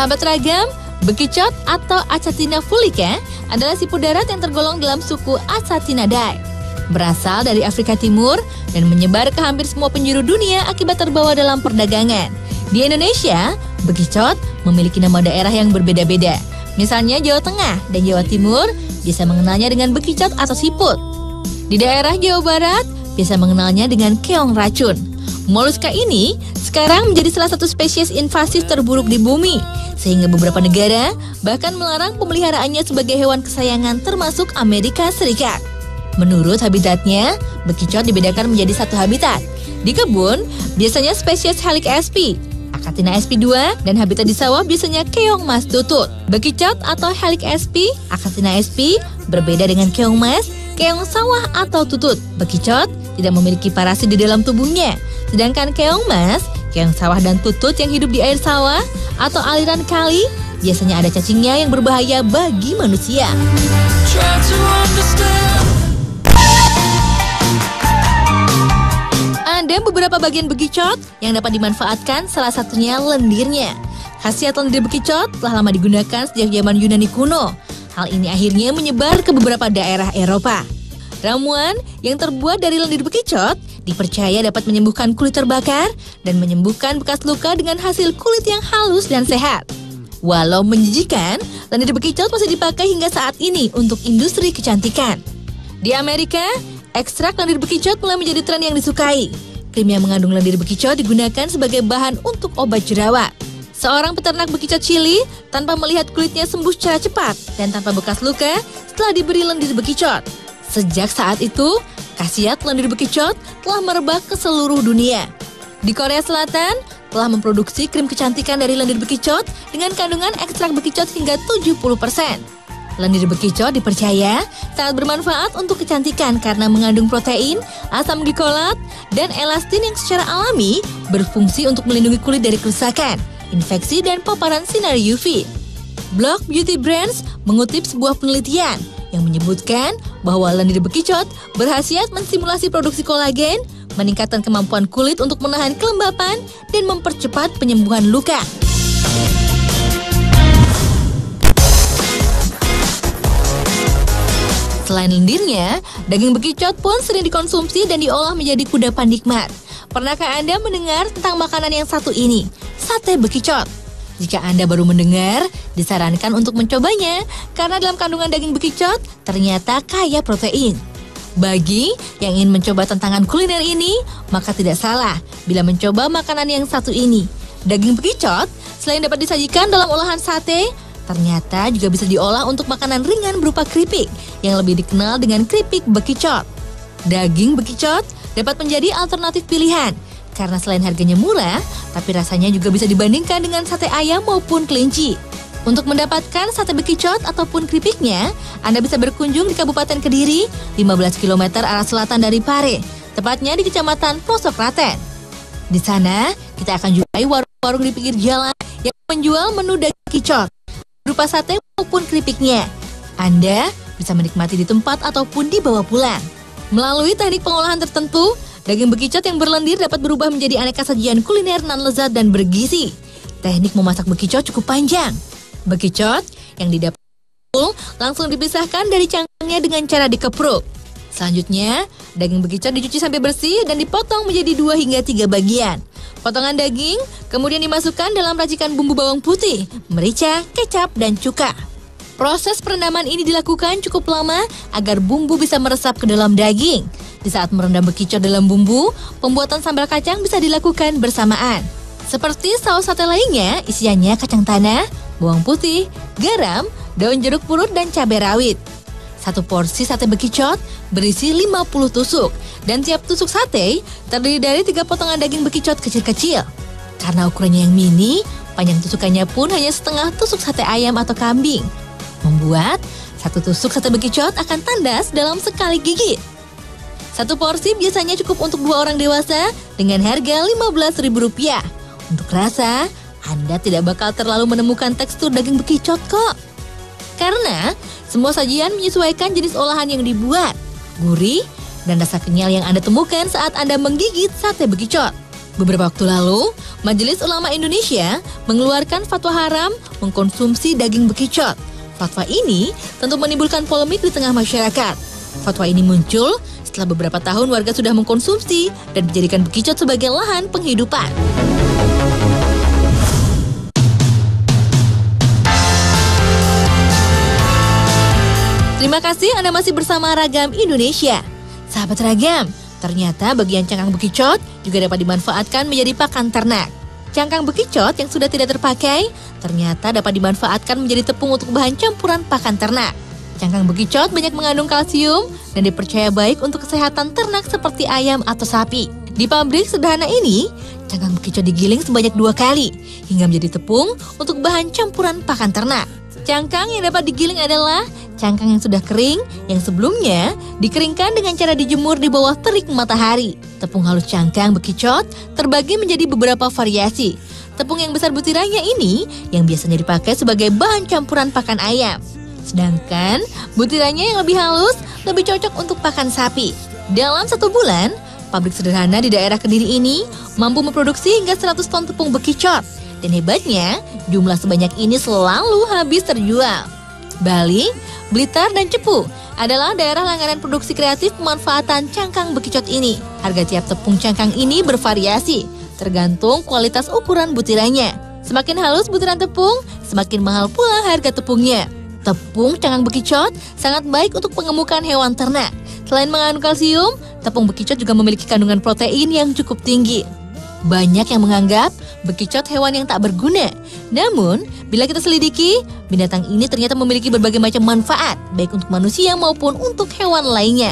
Sahabat ragam, bekicot atau Achatina fulica adalah siput darat yang tergolong dalam suku Achatinaceae. Berasal dari Afrika Timur dan menyebar ke hampir semua penjuru dunia akibat terbawa dalam perdagangan. Di Indonesia, bekicot memiliki nama daerah yang berbeda-beda. Misalnya Jawa Tengah dan Jawa Timur biasa mengenalnya dengan bekicot atau siput. Di daerah Jawa Barat biasa mengenalnya dengan keong racun. Moluska ini sekarang menjadi salah satu spesies invasif terburuk di bumi, sehingga beberapa negara bahkan melarang pemeliharaannya sebagai hewan kesayangan termasuk Amerika Serikat. Menurut habitatnya, bekicot dibedakan menjadi satu habitat. Di kebun, biasanya spesies Helix sp, Achatina sp2, dan habitat di sawah biasanya keong mas tutut. Bekicot atau Helix sp, Achatina sp berbeda dengan keong mas, keong sawah atau tutut. Bekicot tidak memiliki parasit di dalam tubuhnya, sedangkan keong mas, keong sawah dan tutut yang hidup di air sawah atau aliran kali biasanya ada cacingnya yang berbahaya bagi manusia. Ada beberapa bagian bekicot yang dapat dimanfaatkan, salah satunya lendirnya. Khasiat lendir bekicot telah lama digunakan sejak zaman Yunani kuno. Hal ini akhirnya menyebar ke beberapa daerah Eropa. Ramuan yang terbuat dari lendir bekicot dipercaya dapat menyembuhkan kulit terbakar dan menyembuhkan bekas luka dengan hasil kulit yang halus dan sehat. Walau menjijikan, lendir bekicot masih dipakai hingga saat ini untuk industri kecantikan. Di Amerika, ekstrak lendir bekicot mulai menjadi tren yang disukai. Krim yang mengandung lendir bekicot digunakan sebagai bahan untuk obat jerawat. Seorang peternak bekicot Chili tanpa melihat kulitnya sembuh secara cepat dan tanpa bekas luka setelah diberi lendir bekicot. Sejak saat itu, khasiat lendir bekicot telah merebak ke seluruh dunia. Di Korea Selatan, telah memproduksi krim kecantikan dari lendir bekicot dengan kandungan ekstrak bekicot hingga 70%. Lendir bekicot dipercaya sangat bermanfaat untuk kecantikan karena mengandung protein, asam gikolat, dan elastin yang secara alami berfungsi untuk melindungi kulit dari kerusakan, infeksi, dan paparan sinar UV. Blog Beauty Brands mengutip sebuah penelitian yang menyebutkan bahwa lendir bekicot berkhasiat menstimulasi produksi kolagen, meningkatkan kemampuan kulit untuk menahan kelembapan, dan mempercepat penyembuhan luka. Selain lendirnya, daging bekicot pun sering dikonsumsi dan diolah menjadi kudapan nikmat. Pernahkah Anda mendengar tentang makanan yang satu ini, sate bekicot? Jika Anda baru mendengar, disarankan untuk mencobanya karena dalam kandungan daging bekicot ternyata kaya protein. Bagi yang ingin mencoba tantangan kuliner ini, maka tidak salah bila mencoba makanan yang satu ini. Daging bekicot selain dapat disajikan dalam olahan sate, ternyata juga bisa diolah untuk makanan ringan berupa keripik yang lebih dikenal dengan keripik bekicot. Daging bekicot dapat menjadi alternatif pilihan karena selain harganya murah, tapi rasanya juga bisa dibandingkan dengan sate ayam maupun kelinci. Untuk mendapatkan sate bekicot ataupun keripiknya, Anda bisa berkunjung di Kabupaten Kediri, 15 km arah selatan dari Pare, tepatnya di Kecamatan Pelosok Klaten. Di sana, kita akan jumpai warung-warung di pinggir jalan yang menjual menu daging bekicot berupa sate maupun keripiknya. Anda bisa menikmati di tempat ataupun dibawa pulang. Melalui teknik pengolahan tertentu, daging bekicot yang berlendir dapat berubah menjadi aneka sajian kuliner nan lezat dan bergizi. Teknik memasak bekicot cukup panjang. Bekicot yang didapat langsung dipisahkan dari cangkangnya dengan cara dikepruk. Selanjutnya, daging bekicot dicuci sampai bersih dan dipotong menjadi 2 hingga 3 bagian. Potongan daging kemudian dimasukkan dalam racikan bumbu bawang putih, merica, kecap, dan cuka. Proses perendaman ini dilakukan cukup lama agar bumbu bisa meresap ke dalam daging. Di saat merendam bekicot dalam bumbu, pembuatan sambal kacang bisa dilakukan bersamaan. Seperti saus sate lainnya, isiannya kacang tanah, bawang putih, garam, daun jeruk purut, dan cabai rawit. Satu porsi sate bekicot berisi 50 tusuk, dan tiap tusuk sate terdiri dari 3 potongan daging bekicot kecil-kecil. Karena ukurannya yang mini, panjang tusukannya pun hanya setengah tusuk sate ayam atau kambing, membuat satu tusuk sate bekicot akan tandas dalam sekali gigit. Satu porsi biasanya cukup untuk 2 orang dewasa dengan harga Rp15.000. Untuk rasa, Anda tidak bakal terlalu menemukan tekstur daging bekicot kok. Karena semua sajian menyesuaikan jenis olahan yang dibuat, gurih, dan rasa kenyal yang Anda temukan saat Anda menggigit sate bekicot. Beberapa waktu lalu, Majelis Ulama Indonesia mengeluarkan fatwa haram mengkonsumsi daging bekicot. Fatwa ini tentu menimbulkan polemik di tengah masyarakat. Fatwa ini muncul setelah beberapa tahun warga sudah mengkonsumsi dan menjadikan bekicot sebagai lahan penghidupan. Terima kasih Anda masih bersama Ragam Indonesia. Sahabat Ragam, ternyata bagian cangkang bekicot juga dapat dimanfaatkan menjadi pakan ternak. Cangkang bekicot yang sudah tidak terpakai ternyata dapat dimanfaatkan menjadi tepung untuk bahan campuran pakan ternak. Cangkang bekicot banyak mengandung kalsium dan dipercaya baik untuk kesehatan ternak seperti ayam atau sapi. Di pabrik sederhana ini, cangkang bekicot digiling sebanyak 2 kali hingga menjadi tepung untuk bahan campuran pakan ternak. Cangkang yang dapat digiling adalah cangkang yang sudah kering, yang sebelumnya dikeringkan dengan cara dijemur di bawah terik matahari. Tepung halus cangkang bekicot terbagi menjadi beberapa variasi. Tepung yang besar butirannya ini yang biasanya dipakai sebagai bahan campuran pakan ayam. Sedangkan butirannya yang lebih halus lebih cocok untuk pakan sapi. Dalam 1 bulan, pabrik sederhana di daerah Kediri ini mampu memproduksi hingga 100 ton tepung bekicot. Dan hebatnya, jumlah sebanyak ini selalu habis terjual. Bali, Blitar, dan Cepu adalah daerah langganan produksi kreatif pemanfaatan cangkang bekicot ini. Harga tiap tepung cangkang ini bervariasi, tergantung kualitas ukuran butirannya. Semakin halus butiran tepung, semakin mahal pula harga tepungnya. Tepung cangkang bekicot sangat baik untuk pengemukan hewan ternak. Selain mengandung kalsium, tepung bekicot juga memiliki kandungan protein yang cukup tinggi. Banyak yang menganggap bekicot hewan yang tak berguna. Namun, bila kita selidiki, binatang ini ternyata memiliki berbagai macam manfaat, baik untuk manusia maupun untuk hewan lainnya.